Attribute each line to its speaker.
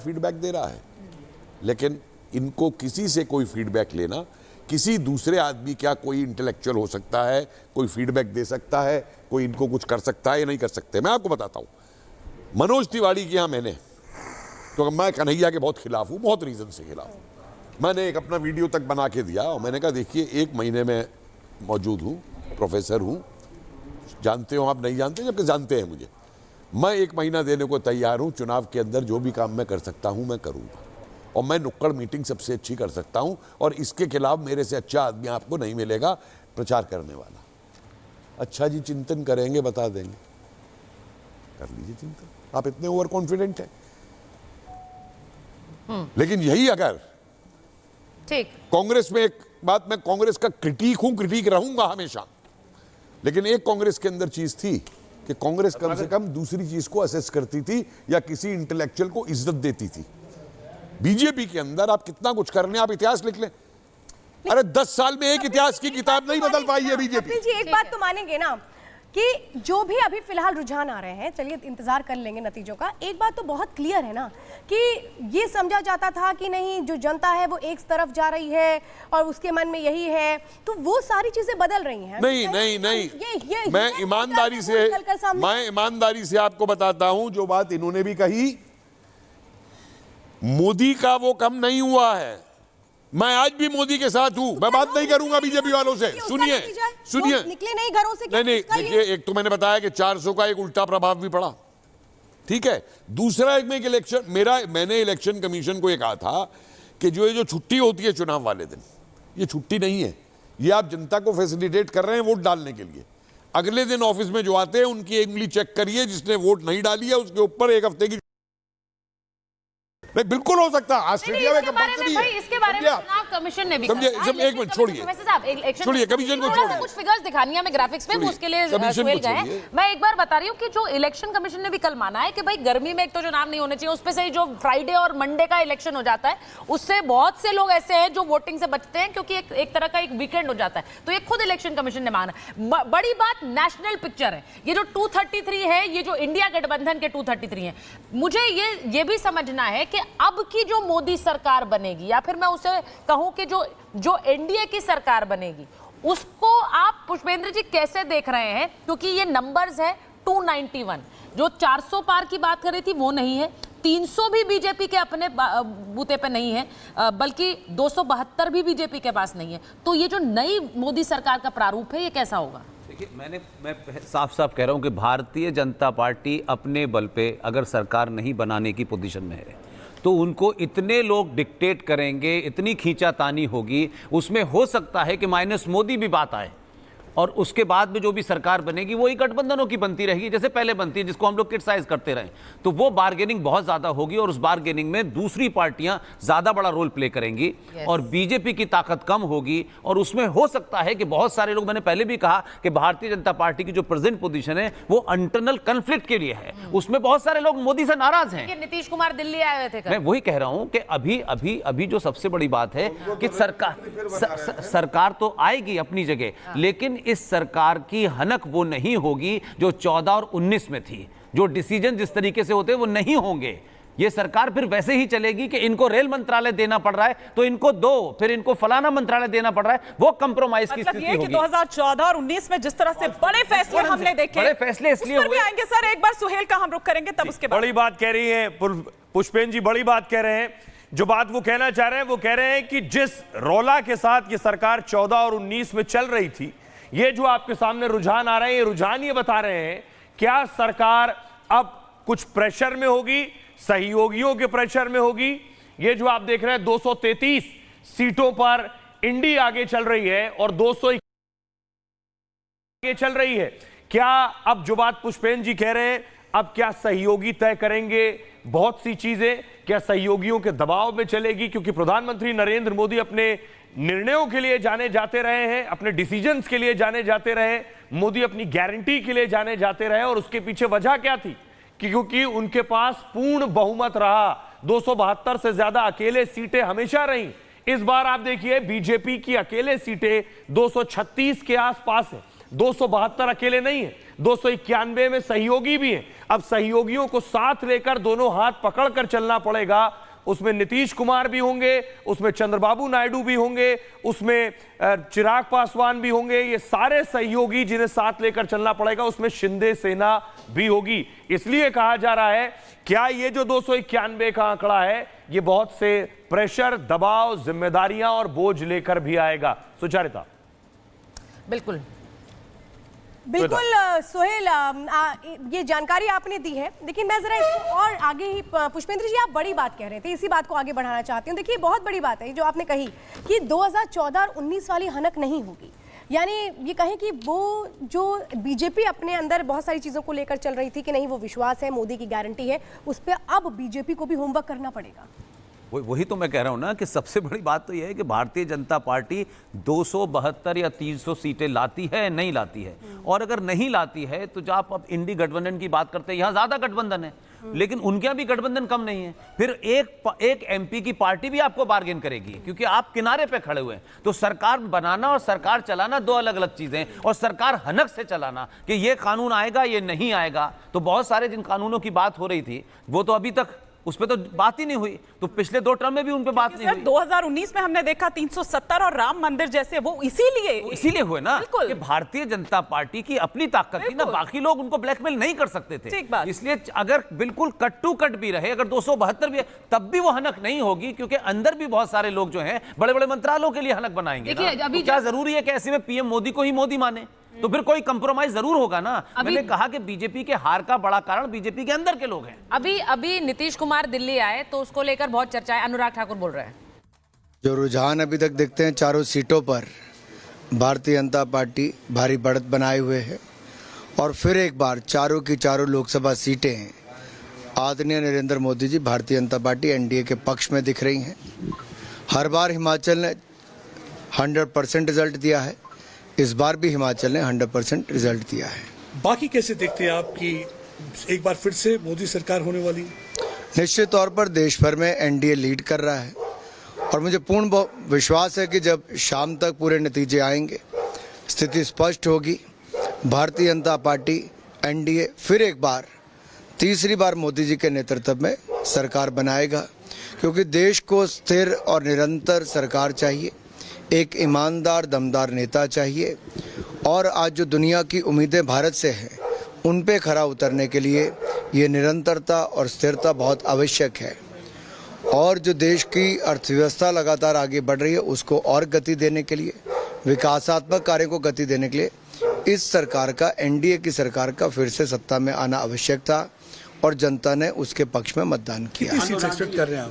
Speaker 1: Feedback दे रहा है, लेकिन इनको किसी से कोई फीडबैक लेना, किसी दूसरे आदमी, क्या कोई इंटेलेक्चुअल हो सकता है, कोई फीडबैक दे सकता है, कोई इनको कुछ कर सकता है या नहीं कर सकते? मैं आपको बताता हूं, मनोज तिवारी के यहां मैंने, तो मैं कन्हैया के बहुत खिलाफ हूं, बहुत रीजन से खिलाफ हूं। मैंने एक अपना वीडियो तक बना के दिया और मैंने कहा देखिए 1 महीने में मौजूद हूं, प्रोफेसर हूं, जानते हो आप, नहीं जानते, जबकि जानते हैं मुझे, मैं 1 महीना देने को तैयार हूं। चुनाव के अंदर जो भी काम मैं कर सकता हूं मैं करूंगा, और मैं नुक्कड़ मीटिंग सबसे अच्छी कर सकता हूं, और इसके खिलाफ मेरे से अच्छा आदमी आपको नहीं मिलेगा प्रचार करने वाला। अच्छा जी, चिंतन करेंगे, बता देंगे, कर लीजिए चिंतन, आप इतने ओवर कॉन्फिडेंट हैं। लेकिन यही अगर
Speaker 2: ठीक,
Speaker 1: कांग्रेस में, एक बात, मैं कांग्रेस का क्रिटिक हूं, क्रिटिक रहूंगा हमेशा, लेकिन एक कांग्रेस के अंदर चीज थी कि कांग्रेस कम से कम दूसरी चीज को असेस करती थी या किसी इंटेलेक्चुअल को इज्जत देती थी। बीजेपी के अंदर आप कितना कुछ कर लें, आप इतिहास लिख लें, अरे 10 साल में एक इतिहास की किताब नहीं बदल पाई है बीजेपी।
Speaker 3: जी एक बात तो मानेंगे ना कि जो भी अभी फिलहाल रुझान आ रहे हैं, चलिए इंतजार कर लेंगे नतीजों का। एक बात तो बहुत क्लियर है ना कि ये समझा जाता था कि नहीं, जो जनता है वो एक तरफ जा रही है और उसके मन में यही है, तो वो सारी चीजें बदल रही हैं।
Speaker 1: नहीं नहीं नहीं, मैं ईमानदारी से आपको बताता हूं, जो बात इन्होंने भी कही, मोदी का वो कम नहीं हुआ है। मैं आज भी मोदी के साथ हूं, मैं बात नहीं करूंगा बीजेपी वालों से। सुनिए सुनिए,
Speaker 3: निकले नहीं घरों से,
Speaker 1: नहीं नहीं, देखिए, एक तो मैंने बताया कि 400 का एक उल्टा प्रभाव भी पड़ा, ठीक है। दूसरा, एक में इलेक्शन, मैंने इलेक्शन कमीशन को ये कहा था कि जो छुट्टी होती है चुनाव वाले दिन, ये छुट्टी नहीं है, ये आप जनता को फैसिलिटेट कर रहे हैं वोट डालने के लिए। अगले दिन ऑफिस में जो आते हैं उनकी उंगली चेक करिए, जिसने वोट नहीं डाली है उसके ऊपर 1 हफ्ते की। नहीं, बिल्कुल हो सकता है, ऑस्ट्रेलिया में कंपल्सरी है।
Speaker 2: इसके बारे में चुनाव कमीशन ने भी कहा।
Speaker 1: एक मिनट छोड़िए, छोड़िए कमीशन को छोड़िए,
Speaker 2: कुछ फिगर्स दिखानी है, मैं ग्राफिक्स में उसके लिए सुहेल गए। मैं एक बार बता रही हूँ कि जो इलेक्शन कमीशन ने भी कल माना है कि भाई गर्मी में एक तो चुनाव नहीं होने चाहिए, उस पे से जो फ्राइडे और मंडे का इलेक्शन हो जाता है, उससे बहुत से लोग ऐसे हैं जो वोटिंग से बचते हैं, क्योंकि एक तरह का एक वीकेंड हो जाता है। तो ये खुद इलेक्शन कमीशन ने माना। बड़ी बात नेशनल पिक्चर है, ये जो 233 है, ये जो इंडिया गठबंधन के 233 है, मुझे ये भी समझना है कि अब की जो मोदी सरकार बनेगी, या फिर मैं उसे कहूं कि जो एनडीए की सरकार बनेगी, उसको आप पुष्पेंद्र जी कैसे देख रहे हैं? क्योंकि ये नंबर्स है 291, जो 400 पार की बात कर रही थी वो नहीं है, 300 भी बीजेपी के अपने बूते पे नहीं है, बल्कि 272 भी बीजेपी के पास नहीं है। तो ये जो नई मोदी सरकार का प्रारूप है, ये कैसा होगा?
Speaker 4: मैं साफ साफ कह रहा हूं कि भारतीय जनता पार्टी अपने बल पे अगर सरकार नहीं बनाने की पोजीशन में है, तो उनको इतने लोग डिक्टेट करेंगे, इतनी खींचातानी होगी, उसमें हो सकता है कि माइनस मोदी भी बात आए, और उसके बाद में जो भी सरकार बनेगी वही गठबंधनों की बनती रहेगी जैसे पहले बनती है, जिसको हम लोग क्रिटिसाइज करते रहे। तो वो बार्गेनिंग बहुत ज्यादा होगी, और उस बार्गेनिंग में दूसरी पार्टियां ज्यादा बड़ा रोल प्ले करेंगी, और बीजेपी की ताकत कम होगी। और उसमें हो सकता है कि बहुत सारे लोग, मैंने पहले भी कहा कि भारतीय जनता पार्टी की जो प्रेजेंट पोजीशन है वो इंटरनल कन्फ्लिक्ट के लिए है, उसमें बहुत सारे लोग मोदी से नाराज हैं।
Speaker 2: नीतीश कुमार दिल्ली आए हुए थे,
Speaker 4: मैं वही कह रहा हूं कि अभी जो सबसे बड़ी बात है कि सरकार तो आएगी अपनी जगह, लेकिन इस सरकार की हनक वो नहीं होगी जो 14 और 19 में थी। जो डिसीजन जिस तरीके से होते हैं वो नहीं होंगे। ये सरकार फिर वैसे ही चलेगी कि इनको रेल मंत्रालय देना पड़ रहा है तो इनको दो, फिर इनको फलाना मंत्रालय देना पड़ रहा है, वो कंप्रोमाइज की स्थिति होगी।
Speaker 5: 2014 और 19 में जिस तरह से बड़े फैसले हमने देखे,
Speaker 4: बड़े फैसले इसलिए हुए।
Speaker 5: आएंगे सर, एक बार सुहेल का हम रुख करेंगे, तब उसके बाद।
Speaker 6: बड़ी बात कह रही है पुष्पेंद्र जी, बड़ी बात कह रहे हैं। जो बात वो कहना चाह रहे हैं, वो कह रहे हैं कि जिस रौला के साथ ये सरकार 14 और 19 में चल रही थी, ये जो आपके सामने रुझान आ रहे हैं, ये रुझान ये बता रहे हैं क्या सरकार अब कुछ प्रेशर में होगी, सहयोगियों के प्रेशर में होगी। ये जो आप देख रहे हैं 233 सीटों पर इंडी आगे चल रही है और 200 आगे चल रही है। क्या अब जो बात पुष्पेंद्र जी कह रहे हैं, अब क्या सहयोगी तय करेंगे बहुत सी चीजें? क्या सहयोगियों के दबाव में चलेगी? क्योंकि प्रधानमंत्री नरेंद्र मोदी अपने निर्णयों के लिए जाने जाते रहे हैं, अपने डिसीजंस के लिए जाने जाते रहे, मोदी अपनी गारंटी के लिए जाने जाते रहे, और उसके पीछे वजह क्या थी? क्योंकि उनके पास पूर्ण बहुमत रहा, 272 से ज्यादा अकेले सीटें हमेशा रही। इस बार आप देखिए बीजेपी की अकेले सीटें 236 के आसपास है, 272 अकेले नहीं है। 291 में सहयोगी भी हैं। अब सहयोगियों को साथ लेकर दोनों हाथ पकड़कर चलना पड़ेगा। उसमें नीतीश कुमार भी होंगे, उसमें चंद्रबाबू नायडू भी होंगे, उसमें चिराग पासवान भी होंगे। ये सारे सहयोगी जिन्हें साथ लेकर चलना पड़ेगा, उसमें शिंदे सेना भी होगी। इसलिए कहा जा रहा है क्या ये जो 291 का आंकड़ा है ये बहुत से प्रेशर, दबाव, जिम्मेदारियां और बोझ लेकर भी आएगा। सुचारिता।
Speaker 2: बिल्कुल
Speaker 3: बिल्कुल सोहेल, ये जानकारी आपने दी है, लेकिन मैं जरा इसको और आगे ही, पुष्पेंद्र जी आप बड़ी बात कह रहे थे, इसी बात को आगे बढ़ाना चाहती हूँ। देखिए बहुत बड़ी बात है जो आपने कही कि 2014 और 19 वाली हनक नहीं होगी। यानी ये कहें कि वो जो बीजेपी अपने अंदर बहुत सारी चीज़ों को लेकर चल रही थी कि नहीं वो विश्वास है, मोदी की गारंटी है, उस पर अब बीजेपी को भी होमवर्क करना पड़ेगा।
Speaker 4: वही तो मैं कह रहा हूं ना कि सबसे बड़ी बात तो यह है कि भारतीय जनता पार्टी 272 या 300 सीटें लाती है नहीं लाती है। और अगर नहीं लाती है तो जो आप अब इंडी गठबंधन की बात करते हैं, यहां ज्यादा गठबंधन है लेकिन उनके यहां भी गठबंधन कम नहीं है। फिर एक एमपी की पार्टी भी आपको बार्गेन करेगी क्योंकि आप किनारे पे खड़े हुए हैं। तो सरकार बनाना और सरकार चलाना दो अलग अलग चीजें हैं। और सरकार हनक से चलाना कि ये कानून आएगा ये नहीं आएगा, तो बहुत सारे जिन कानूनों की बात हो रही थी वो तो अभी तक उस पर तो बात ही नहीं हुई। तो पिछले 2 टर्म में भी उन पे बात नहीं हुई।
Speaker 5: 2019 में हमने देखा 370 और राम मंदिर जैसे, वो इसीलिए
Speaker 4: हुए ना कि भारतीय जनता पार्टी की अपनी ताकत थी ना, बाकी लोग उनको ब्लैकमेल नहीं कर सकते थे। इसलिए अगर बिल्कुल कट टू कट भी रहे, अगर 272 भी है, तब भी वो हनक नहीं होगी क्योंकि अंदर भी बहुत सारे लोग जो हैं बड़े बड़े मंत्रालयों के लिए हनक बनाएंगे। तो क्या जरूरी है कि ऐसे में पीएम मोदी को ही मोदी माने? तो फिर कोई कंप्रोमाइज जरूर होगा ना। मैंने कहा कि बीजेपी के हार का बड़ा कारण बीजेपी के अंदर के लोग हैं।
Speaker 2: अभी नीतीश कुमार दिल्ली आए तो उसको लेकर बहुत चर्चा है। अनुराग ठाकुर बोल रहे हैं
Speaker 7: जो रुझान अभी तक देखते हैं, चारों सीटों पर भारतीय जनता पार्टी भारी बढ़त बनाए हुए है और फिर एक बार चारों की चारों लोकसभा सीटें आदरणीय नरेंद्र मोदी जी भारतीय जनता पार्टी एनडीए के पक्ष में दिख रही हैं। हर बार हिमाचल ने 100% रिजल्ट दिया है, इस बार भी हिमाचल ने 100% रिजल्ट दिया है।
Speaker 8: बाकी कैसे देखते हैं आप कि एक बार फिर से मोदी सरकार होने वाली?
Speaker 7: निश्चित तौर पर देश भर में एनडीए लीड कर रहा है और मुझे पूर्ण विश्वास है कि जब शाम तक पूरे नतीजे आएंगे स्थिति स्पष्ट होगी। भारतीय जनता पार्टी एनडीए फिर एक बार, तीसरी बार मोदी जी के नेतृत्व में सरकार बनाएगा क्योंकि देश को स्थिर और निरंतर सरकार चाहिए, एक ईमानदार दमदार नेता चाहिए और आज जो दुनिया की उम्मीदें भारत से हैं उन पे खरा उतरने के लिए ये निरंतरता और स्थिरता बहुत आवश्यक है। और जो देश की अर्थव्यवस्था लगातार आगे बढ़ रही है उसको और गति देने के लिए, विकासात्मक कार्यों को गति देने के लिए इस सरकार का, एनडीए की सरकार का फिर से सत्ता में आना आवश्यक था और जनता ने उसके पक्ष में मतदान किया।
Speaker 8: कितनी सीट एक्सपेक्ट कर रहे हैं आप?